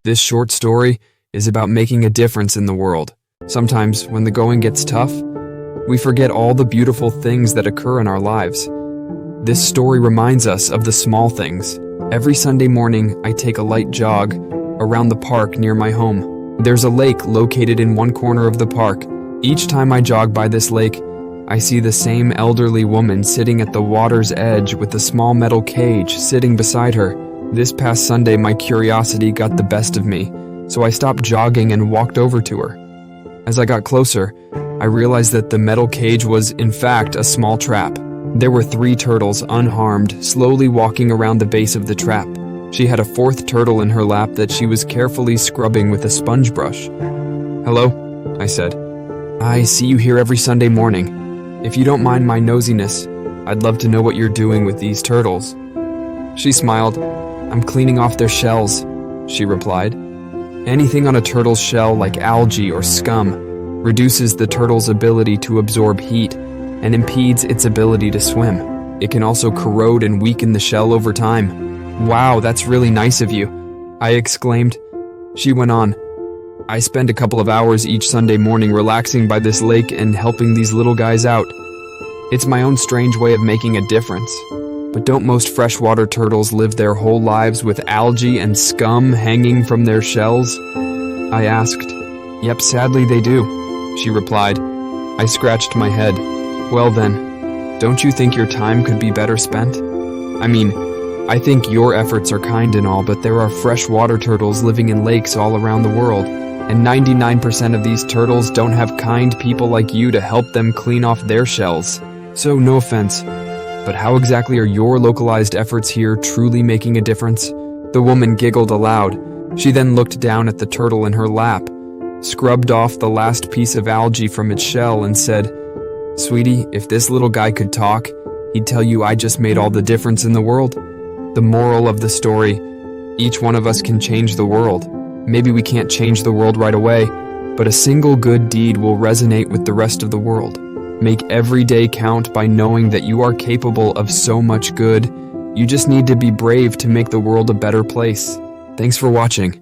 This short story is about making a difference in the world. Sometimes, when the going gets tough, we forget all the beautiful things that occur in our lives. This story reminds us of the small things. Every Sunday morning, I take a light jog around the park near my home. There's a lake located in one corner of the park. Each time I jog by this lake, I see the same elderly woman sitting at the water's edge with a small metal cage sitting beside her. This past Sunday, my curiosity got the best of me, so I stopped jogging and walked over to her. As I got closer, I realized that the metal cage was, in fact, a small trap. There were 3 turtles, unharmed, slowly walking around the base of the trap. She had a 4th turtle in her lap that she was carefully scrubbing with a sponge brush. "Hello," I said. "I see you here every Sunday morning. If you don't mind my nosiness, I'd love to know what you're doing with these turtles." She smiled. "I'm cleaning off their shells," she replied. Anything on a turtle's shell, like algae or scum, reduces the turtle's ability to absorb heat and impedes its ability to swim. It can also corrode and weaken the shell over time. "Wow, that's really nice of you," I exclaimed. She went on. "I spend a couple of hours each Sunday morning relaxing by this lake and helping these little guys out. It's my own strange way of making a difference. But don't most freshwater turtles live their whole lives with algae and scum hanging from their shells?" I asked. "Yep, sadly they do," she replied. I scratched my head. "Well then, don't you think your time could be better spent? I think your efforts are kind and all, but there are freshwater turtles living in lakes all around the world, and 99% of these turtles don't have kind people like you to help them clean off their shells. So no offense, but how exactly are your localized efforts here truly making a difference?" The woman giggled aloud. She then looked down at the turtle in her lap, scrubbed off the last piece of algae from its shell, and said, "Sweetie, if this little guy could talk, he'd tell you I just made all the difference in the world." The moral of the story: each one of us can change the world. Maybe we can't change the world right away, but a single good deed will resonate with the rest of the world. Make every day count by knowing that you are capable of so much good. You just need to be brave to make the world a better place. Thanks for watching.